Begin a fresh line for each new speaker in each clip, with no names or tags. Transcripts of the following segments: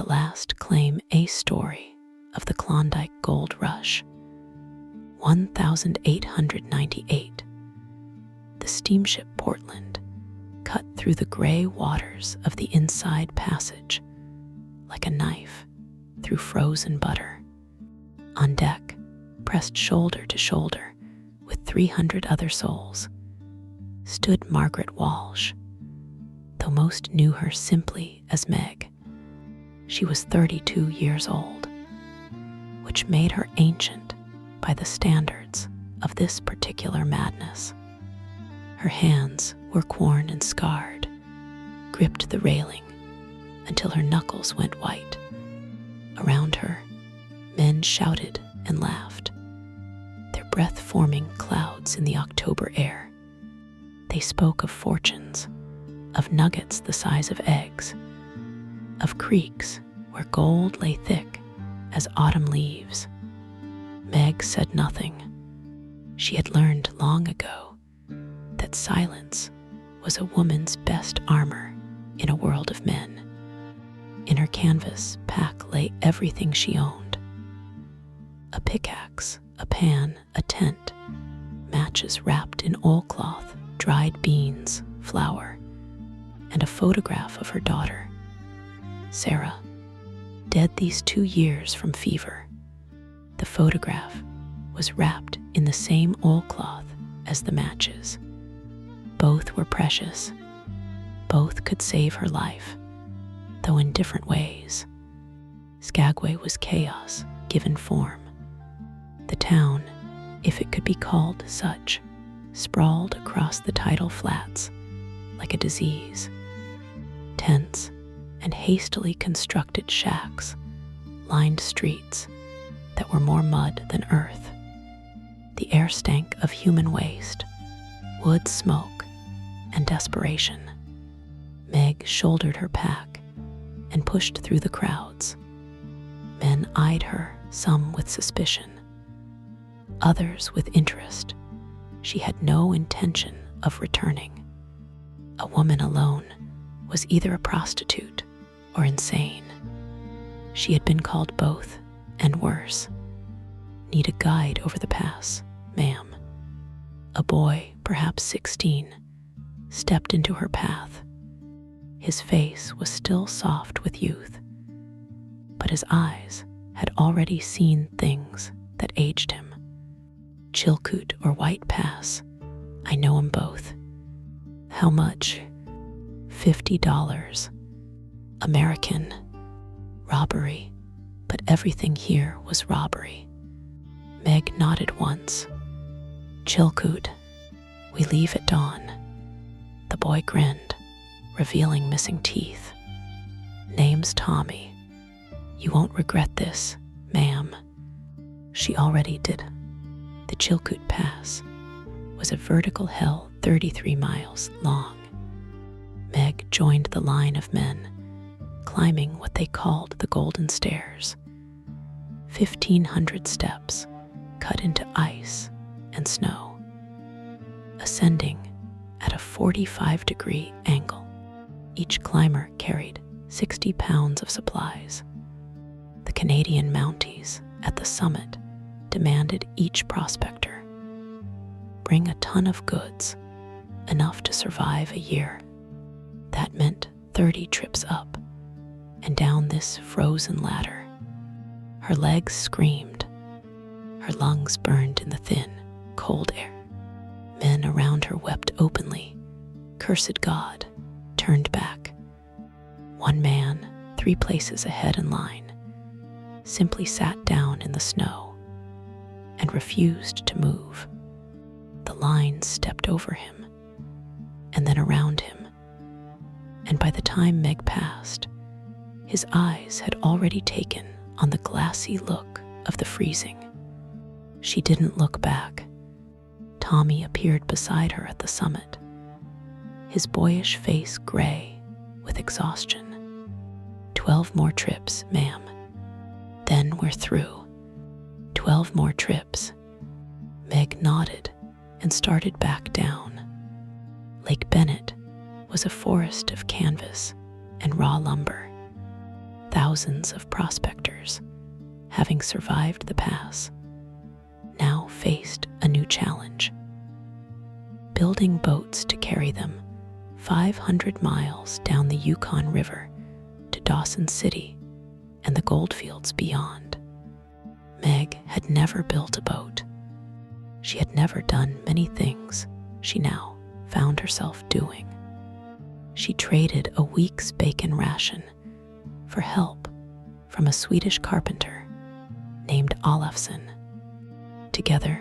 last claim a story of the Klondike Gold Rush, 1898, the steamship Portland cut through the gray waters of the Inside Passage like a knife through frozen butter. On deck, pressed shoulder to shoulder with 300 other souls, stood Margaret Walsh, though most knew her simply as Meg. She was 32 years old, which made her ancient by the standards of this particular madness. Her hands were worn and scarred, gripped the railing until her knuckles went white. Around her, men shouted and laughed, their breath forming clouds in the October air. They spoke of fortunes, of nuggets the size of eggs, of creeks where gold lay thick as autumn leaves. Meg said nothing. She had learned long ago that silence was a woman's best armor in a world of men. In her canvas pack lay everything she owned: a pickaxe, a pan, a tent, matches wrapped in oilcloth, dried beans, flour, and a photograph of her daughter, Sarah, dead these 2 years from fever. The photograph was wrapped in the same oilcloth as the matches. Both were precious. Both could save her life, though in different ways. Skagway was chaos given form. The town, if it could be called such, sprawled across the tidal flats like a disease. Tents and hastily constructed shacks lined streets that were more mud than earth. The air stank of human waste, wood smoke, and desperation. Meg shouldered her pack and pushed through the crowds. Men eyed her, some with suspicion, others with interest. She had no intention of returning. A woman alone was either a prostitute or insane. She had been called both and worse. Need a guide over the pass, ma'am. A boy, perhaps 16, stepped into her path. His face was still soft with youth, but his eyes had already seen things that aged him. Chilkoot or White Pass, I know 'em both. How much? $50. American. Robbery, but everything here was robbery. Meg nodded once. Chilkoot, we leave at dawn. The boy grinned, revealing missing teeth. Name's Tommy. You won't regret this, ma'am. She already did. The Chilkoot Pass was a vertical hill 33 miles long. Meg joined the line of men, climbing what they called the Golden Stairs. 1,500 steps cut into ice and snow, ascending at a 45-degree angle. Each climber carried 60 pounds of supplies. The Canadian Mounties at the summit demanded each prospector bring a ton of goods, enough to survive a year. That meant 30 trips up and down this frozen ladder. Her legs screamed. Her lungs burned in the thin, cold air. Men around her wept openly, cursed God, turned back. One man, 3 places ahead in line, simply sat down in the snow and refused to move. The line stepped over him and then around him, and by the time Meg passed, his eyes had already taken on the glassy look of the freezing. She didn't look back. Tommy appeared beside her at the summit, his boyish face gray with exhaustion. 12 more trips, ma'am. Then we're through. 12 more trips. Meg nodded and started back down. Lake Bennett was a forest of canvas and raw lumber. Thousands of prospectors, having survived the pass, now faced a new challenge: building boats to carry them 500 miles down the Yukon River to Dawson City and the goldfields beyond. Meg had never built a boat. She had never done many things she now found herself doing. She traded a week's bacon ration for help from a Swedish carpenter named Olafsson. Together,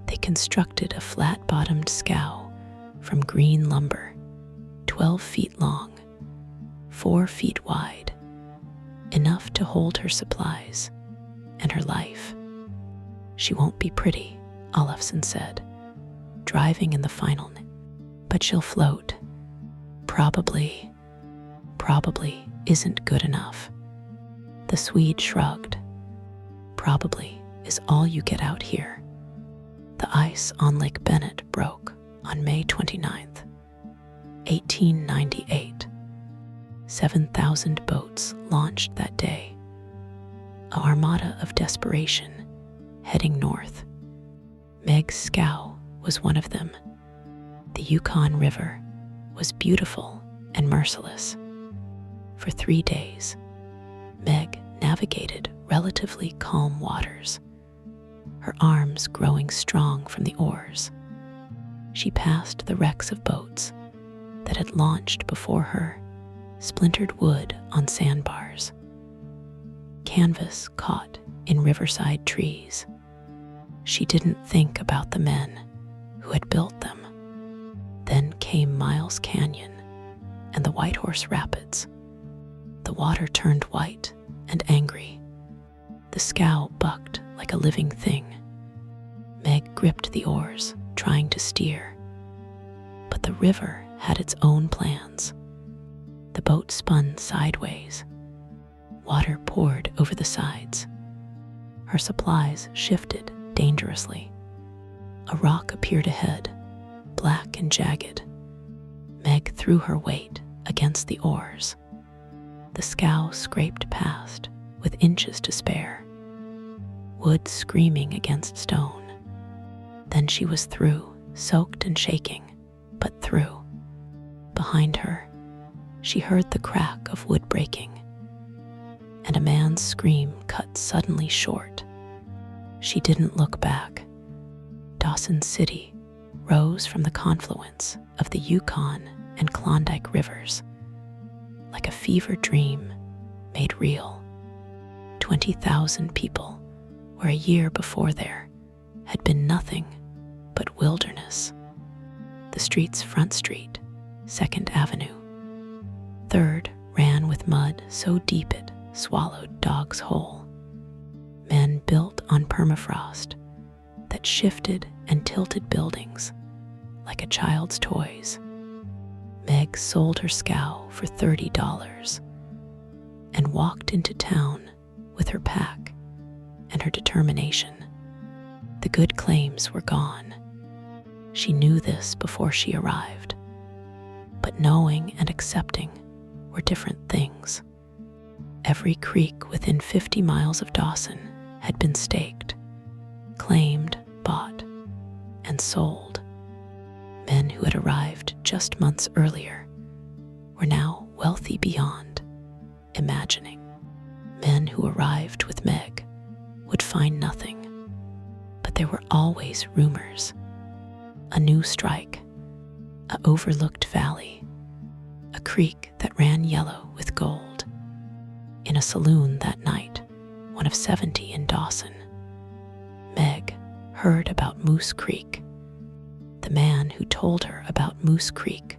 they constructed a flat-bottomed scow from green lumber, 12 feet long, 4 feet wide, enough to hold her supplies and her life. "She won't be pretty," Olafsson said, driving in the final, "but she'll float. Probably isn't good enough." The Swede shrugged. "Probably is all you get out here." The ice on Lake Bennett broke on May 29th, 1898. 7,000 boats launched that day, a armada of desperation heading north. Meg's scow was one of them. The Yukon River was beautiful and merciless. For 3 days, Meg navigated relatively calm waters, her arms growing strong from the oars. She passed the wrecks of boats that had launched before her, splintered wood on sandbars, canvas caught in riverside trees. She didn't think about the men who had built them. Then came Miles Canyon and the Whitehorse Rapids. The water turned white and angry. The scow bucked like a living thing. Meg gripped the oars, trying to steer. But the river had its own plans. The boat spun sideways. Water poured over the sides. Her supplies shifted dangerously. A rock appeared ahead, black and jagged. Meg threw her weight against the oars. The scow scraped past with inches to spare, wood screaming against stone. Then she was through, soaked and shaking, but through. Behind her, she heard the crack of wood breaking, and a man's scream cut suddenly short. She didn't look back. Dawson City rose from the confluence of the Yukon and Klondike rivers, like a fever dream made real. 20,000 people, where a year before there had been nothing but wilderness. The street's Front Street, 2nd Avenue, 3rd ran with mud so deep it swallowed dogs whole. Men built on permafrost that shifted and tilted buildings like a child's toys. Meg sold her scow for $30 and walked into town with her pack and her determination. The good claims were gone. She knew this before she arrived, but knowing and accepting were different things. Every creek within 50 miles of Dawson had been staked, claimed, bought, and sold. Men who had arrived just months earlier were now wealthy beyond imagining. Men who arrived with Meg would find nothing, but there were always rumors. A new strike, a overlooked valley, a creek that ran yellow with gold. In a saloon that night, one of 70 in Dawson, Meg heard about Moose Creek. The man who told her about Moose Creek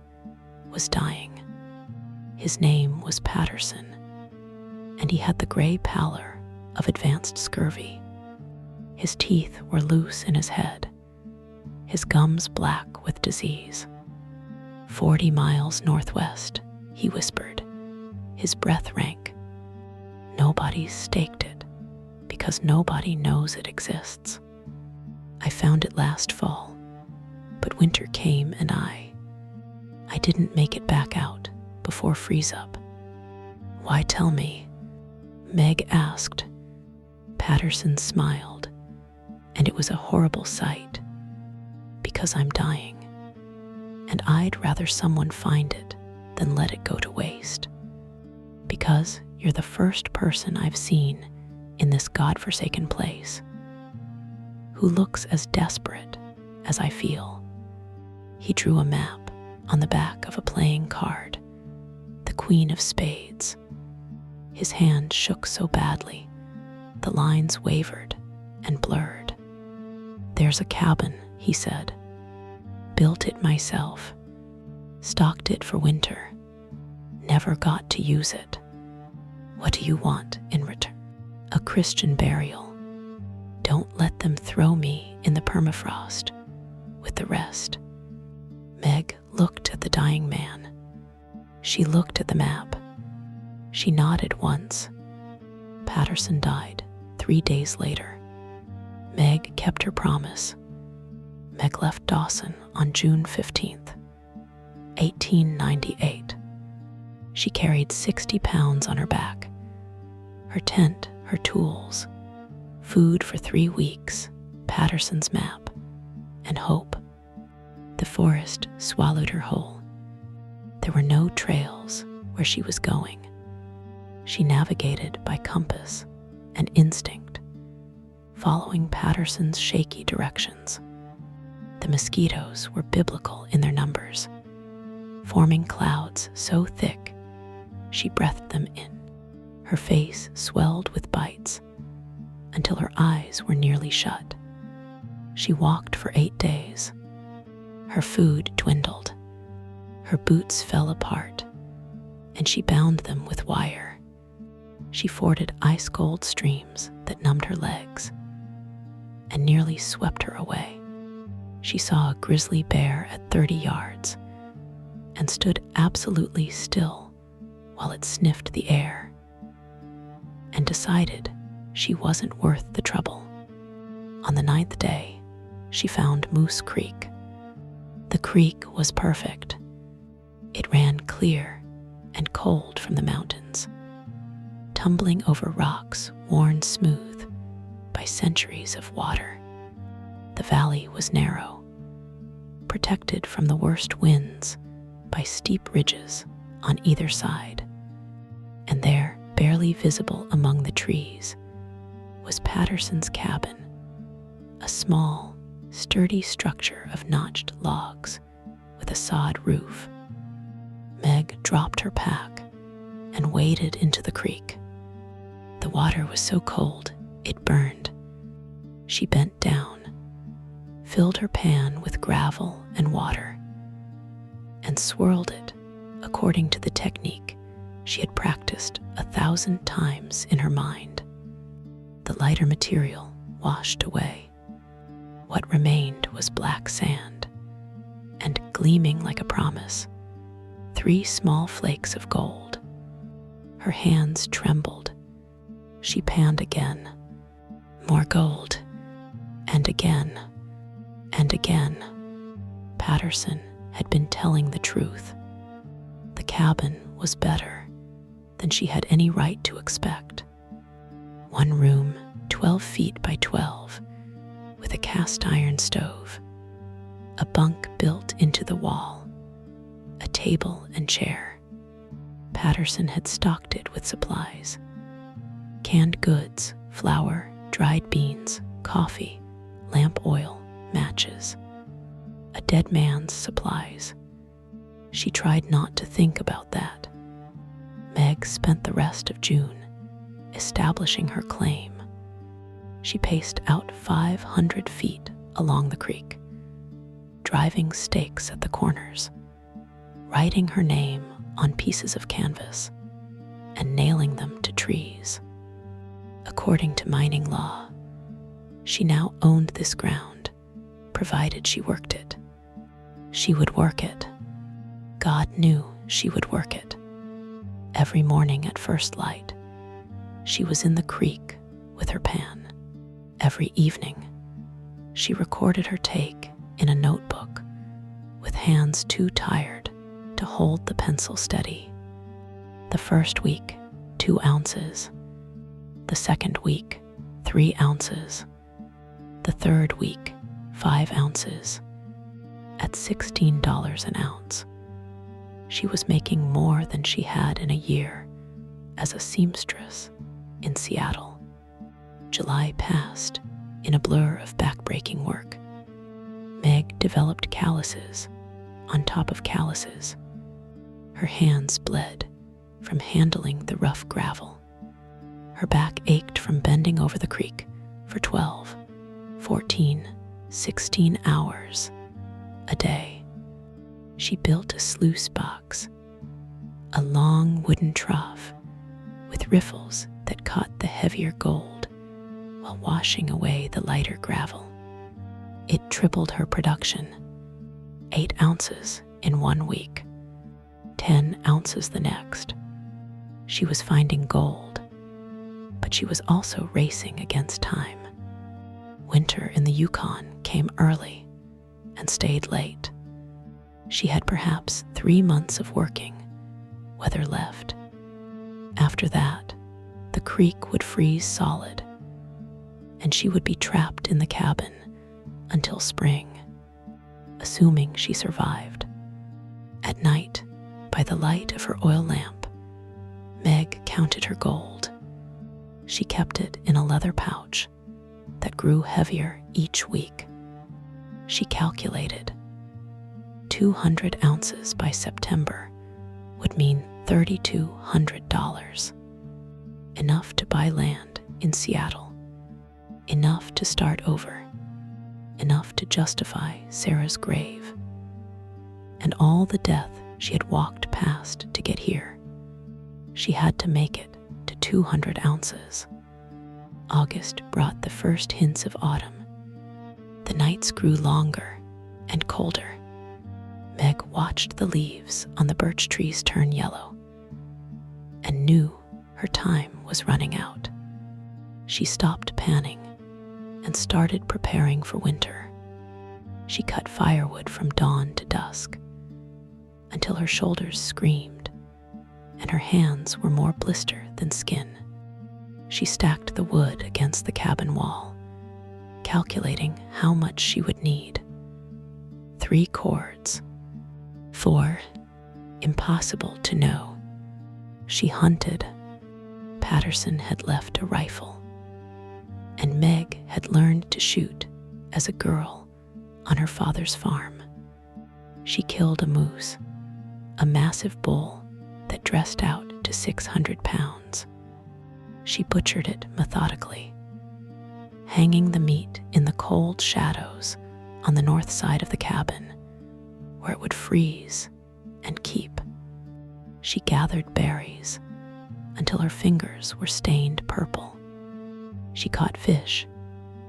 was dying. His name was Patterson, and he had the gray pallor of advanced scurvy. His teeth were loose in his head, his gums black with disease. 40 miles northwest, he whispered, his breath rank. Nobody's staked it, because nobody knows it exists. I found it last fall, but winter came and I didn't make it back out before freeze up. Why tell me? Meg asked. Patterson smiled, and it was a horrible sight. Because I'm dying, and I'd rather someone find it than let it go to waste. Because you're the first person I've seen in this godforsaken place who looks as desperate as I feel. He drew a map on the back of a playing card, the Queen of Spades. His hand shook so badly, the lines wavered and blurred. There's a cabin, he said. Built it myself, stocked it for winter, never got to use it. What do you want in return? A Christian burial. Don't let them throw me in the permafrost with the rest. Meg looked at the dying man. She looked at the map. She nodded once. Patterson died 3 days later. Meg kept her promise. Meg left Dawson on June 15th, 1898. She carried 60 pounds on her back, her tent, her tools, food for 3 weeks, Patterson's map, and hope. The forest swallowed her whole. There were no trails where she was going. She navigated by compass and instinct, following Patterson's shaky directions. The mosquitoes were biblical in their numbers, forming clouds so thick she breathed them in. Her face swelled with bites until her eyes were nearly shut. She walked for 8 days. Her food dwindled. Her boots fell apart, and she bound them with wire. She forded ice-cold streams that numbed her legs and nearly swept her away. She saw a grizzly bear at 30 yards and stood absolutely still while it sniffed the air, and decided she wasn't worth the trouble. On the 9th day, she found Moose Creek. The creek was perfect. It ran clear and cold from the mountains, tumbling over rocks worn smooth by centuries of water. The valley was narrow, protected from the worst winds by steep ridges on either side, and there, barely visible among the trees, was Patterson's cabin, a small, sturdy structure of notched logs with a sod roof. Meg dropped her pack and waded into the creek. The water was so cold it burned. She bent down, filled her pan with gravel and water, and swirled it according to the technique she had practiced 1,000 times in her mind. The lighter material washed away. What remained was black sand, and gleaming like a promise, 3 small flakes of gold. Her hands trembled. She panned again. More gold. And again. And again. Patterson had been telling the truth. The cabin was better than she had any right to expect. 1 room, 12 feet by 12, with a cast iron stove, a bunk built into the wall, a table and chair. Patterson had stocked it with supplies: canned goods, flour, dried beans, coffee, lamp oil, matches. A dead man's supplies. She tried not to think about that. Meg spent the rest of June establishing her claim. She paced out 500 feet along the creek, driving stakes at the corners, writing her name on pieces of canvas, and nailing them to trees. According to mining law, she now owned this ground, provided she worked it. She would work it. God knew she would work it. Every morning at first light, she was in the creek with her pan. Every evening, she recorded her take in a notebook with hands too tired to hold the pencil steady. The first week, 2 ounces. The second week, 3 ounces. The third week, 5 ounces. At $16 an ounce, she was making more than she had in a year as a seamstress in Seattle. July passed in a blur of backbreaking work. Meg developed calluses on top of calluses. Her hands bled from handling the rough gravel. Her back ached from bending over the creek for 12, 14, 16 hours a day. She built a sluice box, a long wooden trough with riffles that caught the heavier gold while washing away the lighter gravel. It tripled her production, 8 ounces in 1 week, 10 ounces the next. She was finding gold, but she was also racing against time. Winter in the Yukon came early and stayed late. She had perhaps 3 months of working weather left. After that, the creek would freeze solid, and she would be trapped in the cabin until spring, assuming she survived. At night, by the light of her oil lamp, Meg counted her gold. She kept it in a leather pouch that grew heavier each week. She calculated 200 ounces by September would mean $3,200, enough to buy land in Seattle, enough to start over, enough to justify Sarah's grave, and all the death she had walked past to get here. She had to make it to 200 ounces. August brought the first hints of autumn. The nights grew longer and colder. Meg watched the leaves on the birch trees turn yellow and knew her time was running out. She stopped panning and started preparing for winter. She cut firewood from dawn to dusk until her shoulders screamed and her hands were more blister than skin. She stacked the wood against the cabin wall, calculating how much she would need. 3 cords. 4. Impossible to know. She hunted. Patterson had left a rifle, and Meg had learned to shoot as a girl on her father's farm. She killed a moose, a massive bull that dressed out to 600 pounds. She butchered it methodically, hanging the meat in the cold shadows on the north side of the cabin, where it would freeze and keep. She gathered berries until her fingers were stained purple. She caught fish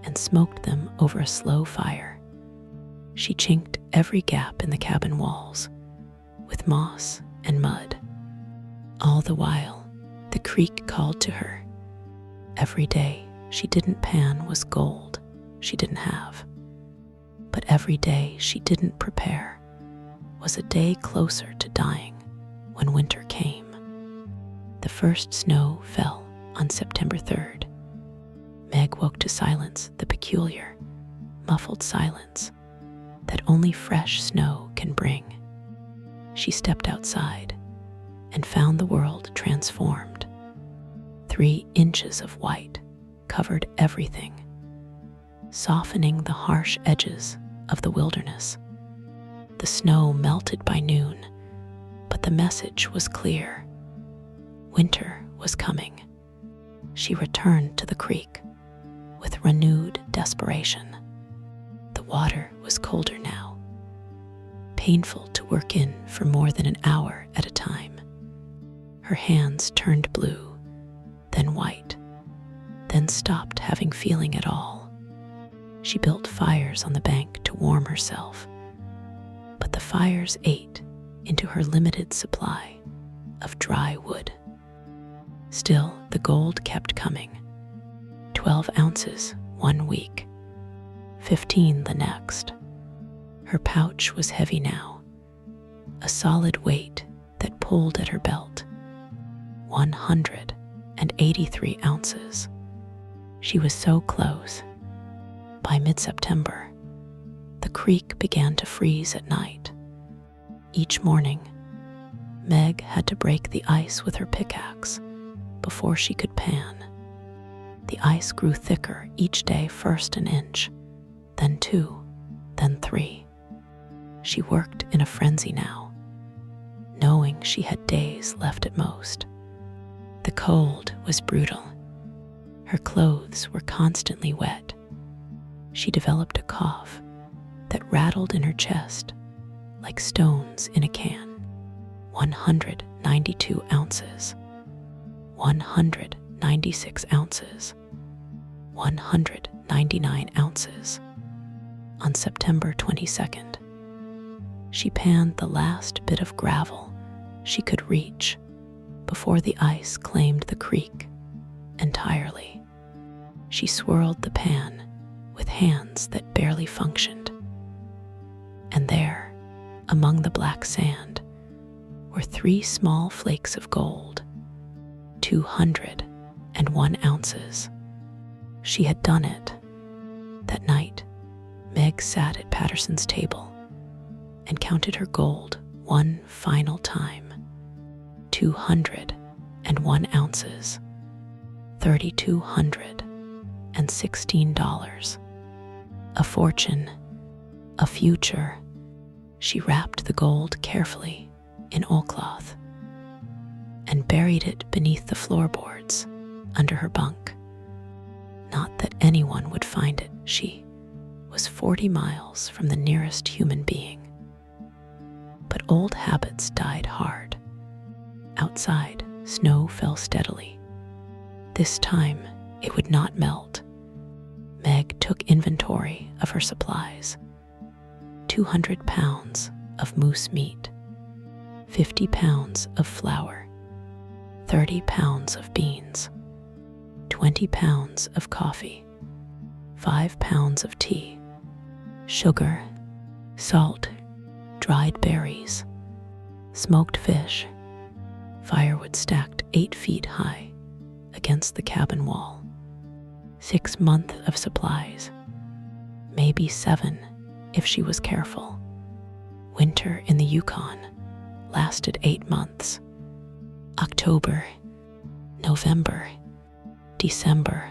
and smoked them over a slow fire. She chinked every gap in the cabin walls with moss and mud. All the while, the creek called to her. Every day she didn't pan was gold she didn't have. But every day she didn't prepare was a day closer to dying when winter came. The first snow fell on September 3rd. Meg woke to silence, the peculiar, muffled silence that only fresh snow can bring. She stepped outside and found the world transformed. 3 inches of white covered everything, softening the harsh edges of the wilderness. The snow melted by noon, but the message was clear. Winter was coming. She returned to the creek with renewed desperation. The water was colder now, painful to work in for more than an hour at a time. Her hands turned blue, then white, then stopped having feeling at all. She built fires on the bank to warm herself, but the fires ate into her limited supply of dry wood. Still, the gold kept coming. 12 ounces 1 week, 15 the next. Her pouch was heavy now, a solid weight that pulled at her belt. 183 ounces. She was so close. By mid-September, the creek began to freeze at night. Each morning, Meg had to break the ice with her pickaxe before she could pan. The ice grew thicker each day, first an inch, then 2, then 3. She worked in a frenzy now, knowing she had days left at most. The cold was brutal. Her clothes were constantly wet. She developed a cough that rattled in her chest like stones in a can. 192 ounces, 196 ounces, 199 ounces. On September 22nd, she panned the last bit of gravel she could reach before the ice claimed the creek entirely. She swirled the pan with hands that barely functioned. And there, among the black sand, were 3 small flakes of gold, 201 ounces. She had done it. That night, Meg sat at Patterson's table and counted her gold one final time. 201 ounces, $3,216. A fortune, a future. She wrapped the gold carefully in oilcloth and buried it beneath the floorboards under her bunk. Not that anyone would find it. She was 40 miles from the nearest human being. But old habits died hard. Outside, snow fell steadily. This time, it would not melt. Meg took inventory of her supplies. 200 pounds of moose meat, 50 pounds of flour, 30 pounds of beans, 20 pounds of coffee, 5 pounds of tea, sugar, salt, dried berries, smoked fish, firewood stacked 8 feet high against the cabin wall. 6 months of supplies, maybe 7 if she was careful. Winter in the Yukon lasted 8 months. October, November, December,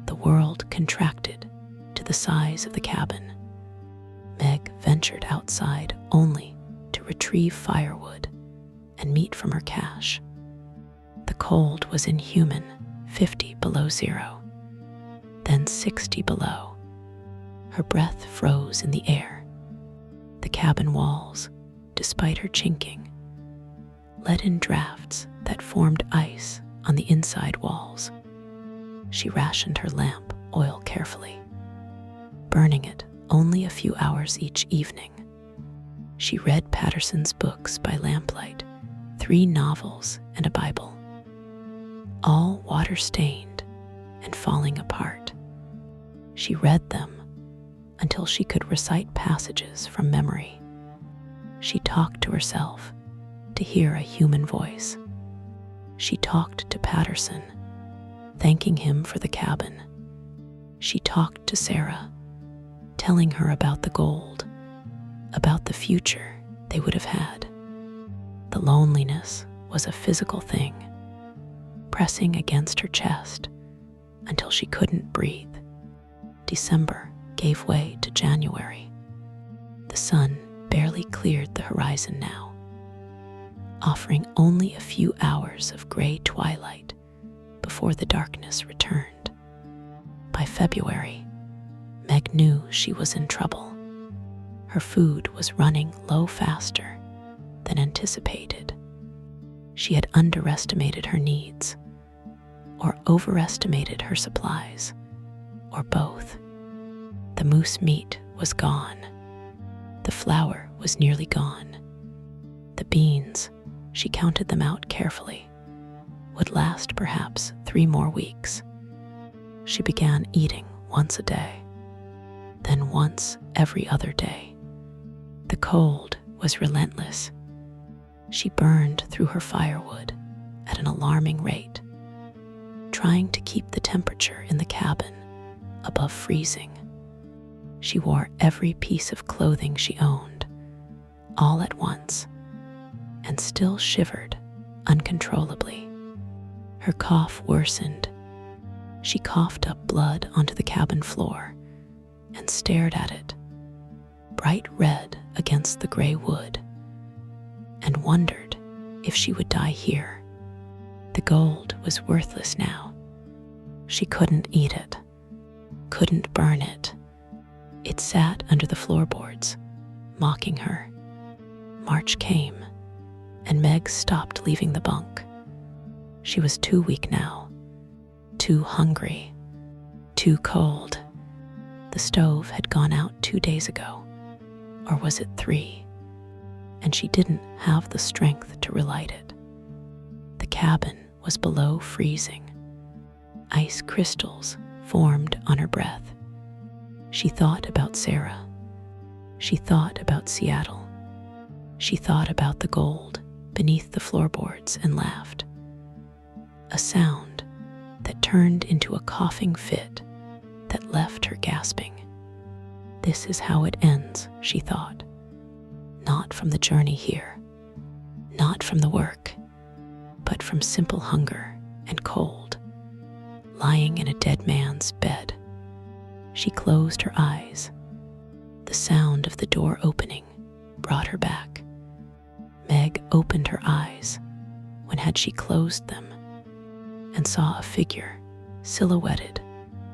the world contracted to the size of the cabin. Meg ventured outside only to retrieve firewood and meat from her cache. The cold was inhuman, 50 below zero, then 60 below. Her breath froze in the air. The cabin walls, despite her chinking, let in drafts that formed ice on the inside walls. She rationed her lamp oil carefully, burning it only a few hours each evening. She read Patterson's books by lamplight, 3 novels and a Bible, all water-stained and falling apart. She read them until she could recite passages from memory. She talked to herself to hear a human voice. She talked to Patterson, thanking him for the cabin. She talked to Sarah, telling her about the gold, about the future they would have had. The loneliness was a physical thing, pressing against her chest until she couldn't breathe. December gave way to January. The sun barely cleared the horizon now, offering only a few hours of gray twilight before the darkness returned. By February, Meg knew she was in trouble. Her food was running low faster than anticipated. She had underestimated her needs, or overestimated her supplies, or both. The moose meat was gone. The flour was nearly gone. The beans, she counted them out carefully, would last perhaps 3 more weeks. She began eating once a day, then once every other day. The cold was relentless. She burned through her firewood at an alarming rate, trying to keep the temperature in the cabin above freezing. She wore every piece of clothing she owned, all at once, and still shivered uncontrollably. Her cough worsened. She coughed up blood onto the cabin floor and stared at it, bright red against the gray wood, and wondered if she would die here. The gold was worthless now. She couldn't eat it, couldn't burn it. It sat under the floorboards, mocking her. March came, and Meg stopped leaving the bunk. She was too weak now, too hungry, too cold. The stove had gone out 2 days ago, or was it 3? And she didn't have the strength to relight it. The cabin was below freezing. Ice crystals formed on her breath. She thought about Sarah. She thought about Seattle. She thought about the gold beneath the floorboards and laughed. A sound that turned into a coughing fit that left her gasping. This is how it ends, she thought. Not from the journey here, not from the work, but from simple hunger and cold, lying in a dead man's bed. She closed her eyes. The sound of the door opening brought her back. Meg opened her eyes when had she closed them, and saw a figure silhouetted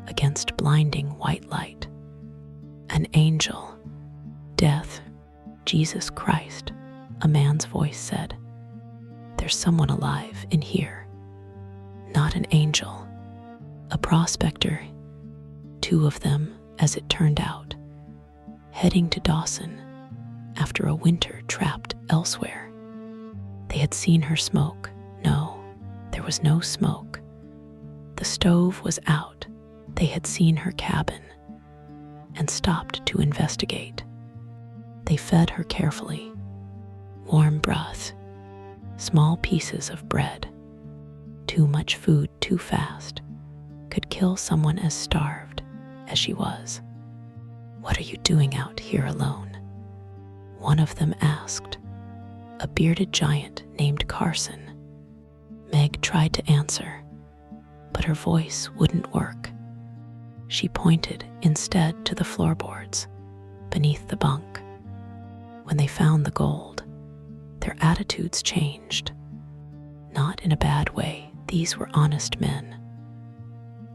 against blinding white light. An angel. Death. Jesus Christ, a man's voice said. There's someone alive in here. Not an angel. A prospector. 2 of them, as it turned out, heading to Dawson after a winter trapped elsewhere. They had seen her smoke. No, there was no smoke. The stove was out. They had seen her cabin and stopped to investigate. They fed her carefully. Warm broth, small pieces of bread. Too much food too fast could kill someone as starved as she was. What are you doing out here alone? One of them asked, a bearded giant named Carson. Meg tried to answer, but her voice wouldn't work. She pointed instead to the floorboards beneath the bunk. When they found the gold, their attitudes changed. Not in a bad way. These were honest men,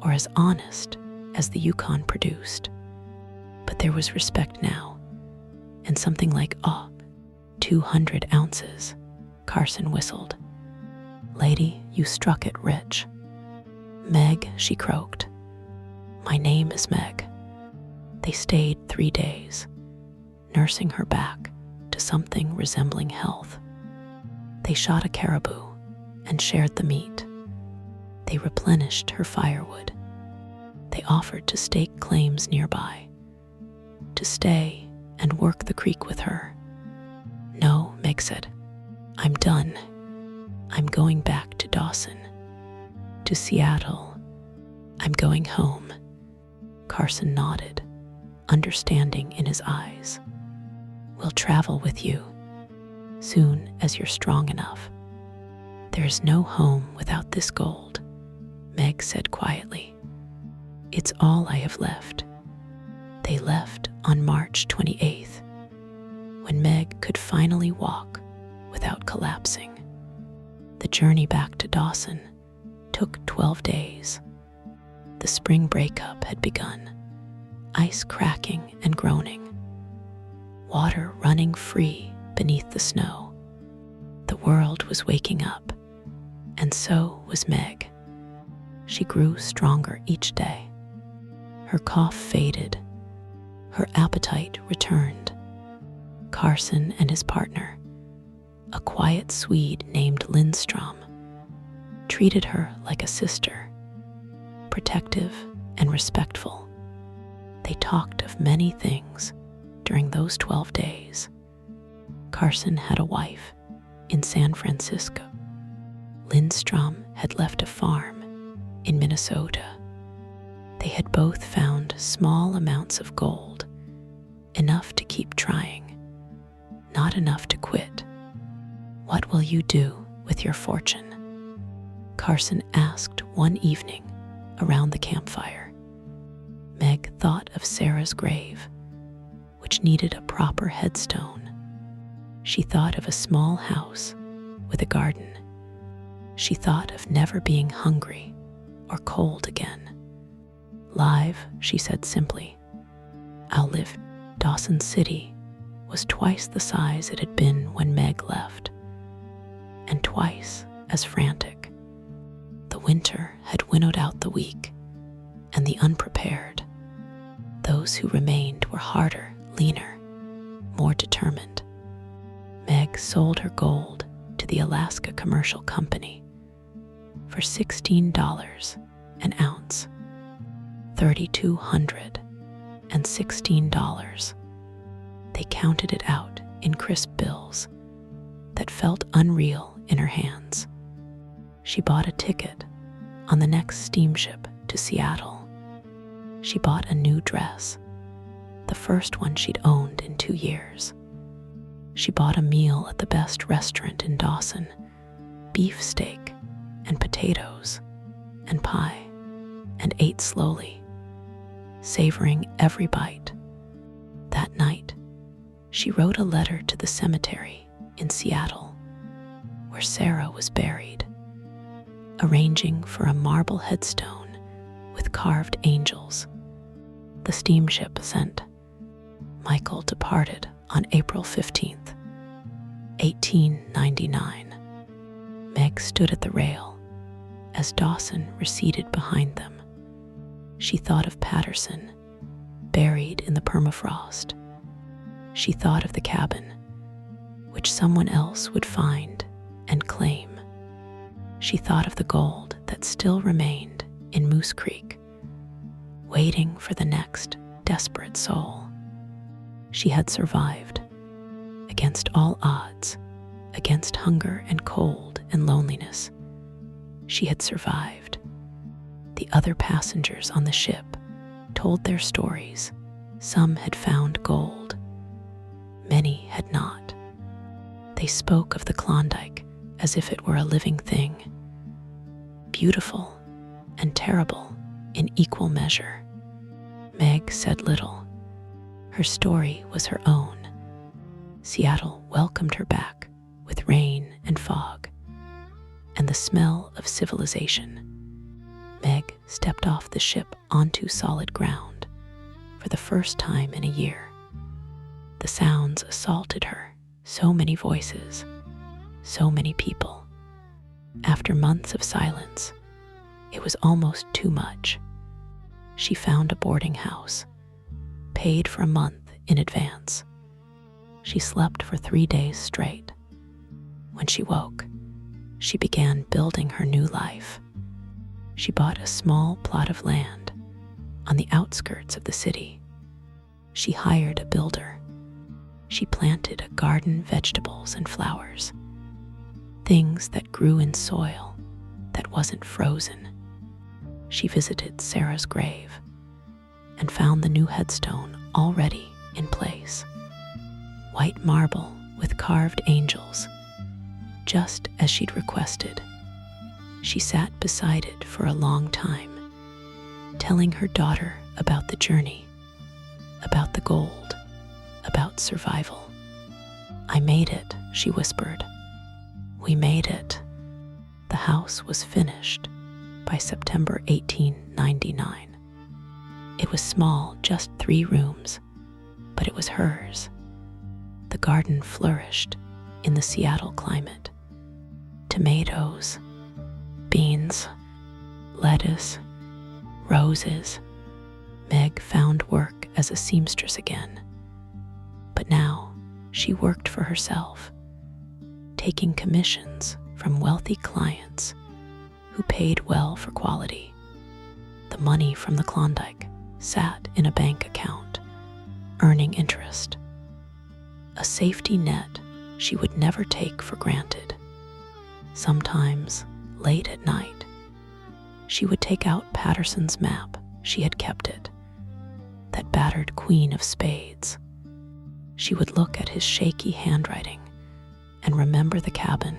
or as honest as the Yukon produced. But there was respect now, and something like 200 ounces, Carson whistled. Lady, you struck it rich. Meg, she croaked. My name is Meg. They stayed 3 days, nursing her back to something resembling health. They shot a caribou and shared the meat. They replenished her firewood. They offered to stake claims nearby, to stay and work the creek with her. No, Meg said, I'm done. I'm going back to Dawson, to Seattle. I'm going home. Carson nodded, understanding in his eyes. We'll travel with you, soon as you're strong enough. There's no home without this gold, Meg said quietly. It's all I have left. They left on March 28th, when Meg could finally walk without collapsing. The journey back to Dawson took 12 days. The spring breakup had begun, ice cracking and groaning, water running free beneath the snow. The world was waking up, and so was Meg. She grew stronger each day. Her cough faded. Her appetite returned. Carson and his partner, a quiet Swede named Lindstrom, treated her like a sister, protective and respectful. They talked of many things during those 12 days. Carson had a wife in San Francisco. Lindstrom had left a farm in Minnesota. They had both found small amounts of gold, enough to keep trying, not enough to quit. "What will you do with your fortune?" Carson asked one evening around the campfire. Meg thought of Sarah's grave, which needed a proper headstone. She thought of a small house with a garden. She thought of never being hungry or cold again. "Live," she said simply. "I'll live." Dawson City was twice the size it had been when Meg left, and twice as frantic. The winter had winnowed out the weak and the unprepared. Those who remained were harder, leaner, more determined. Meg sold her gold to the Alaska Commercial Company for $16 an ounce, $3,216. They counted it out in crisp bills that felt unreal in her hands. She bought a ticket on the next steamship to Seattle. She bought a new dress, the first one she'd owned in 2 years. She bought a meal at the best restaurant in Dawson, beef steak and potatoes and pie, and ate slowly, savoring every bite. That night, she wrote a letter to the cemetery in Seattle, where Sarah was buried, arranging for a marble headstone with carved angels. The steamship sent. Michael departed on April 15th, 1899. Meg stood at the rail as Dawson receded behind them. She thought of Patterson, buried in the permafrost. She thought of the cabin, which someone else would find and claim. She thought of the gold that still remained in Moose Creek, waiting for the next desperate soul. She had survived, against all odds, against hunger and cold and loneliness. She had survived. The other passengers on the ship told their stories. Some had found gold. Many had not. They spoke of the Klondike as if it were a living thing, beautiful and terrible in equal measure. Meg said little. Her story was her own. Seattle welcomed her back with rain and fog and the smell of civilization. Meg stepped off the ship onto solid ground for the first time in a year. The sounds assaulted her, so many voices, so many people. After months of silence, it was almost too much. She found a boarding house, paid for a month in advance. She slept for 3 days straight. When she woke, she began building her new life. She bought a small plot of land on the outskirts of the city. She hired a builder. She planted a garden, vegetables and flowers, things that grew in soil that wasn't frozen. She visited Sarah's grave and found the new headstone already in place. White marble with carved angels, just as she'd requested. She sat beside it for a long time, telling her daughter about the journey, about the gold, about survival. "I made it," she whispered. "We made it." The house was finished by September 1899. It was small, just 3 rooms, but it was hers. The garden flourished in the Seattle climate. Tomatoes, beans, lettuce, roses. Meg found work as a seamstress again. But now she worked for herself, taking commissions from wealthy clients who paid well for quality. The money from the Klondike sat in a bank account, earning interest. A safety net she would never take for granted. Sometimes, late at night, She would take out Patterson's map. She had kept it. That battered Queen of Spades. She would look at his shaky handwriting and remember the cabin,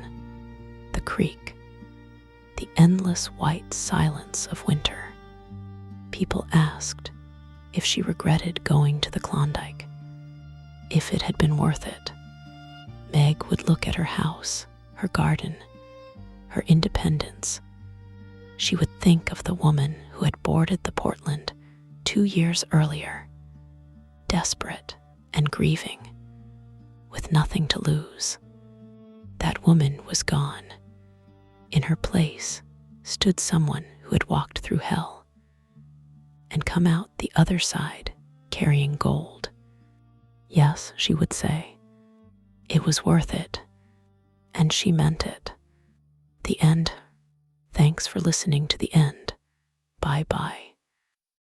the creek, the endless white silence of winter. People asked if she regretted going to the Klondike, if it had been worth it. Meg would look at her house, her garden, her independence. She would think of the woman who had boarded the Portland 2 years earlier, desperate and grieving, with nothing to lose. That woman was gone. In her place stood someone who had walked through hell and come out the other side carrying gold. Yes, she would say, it was worth it, and she meant it. The end. Thanks for listening to the end. Bye-bye.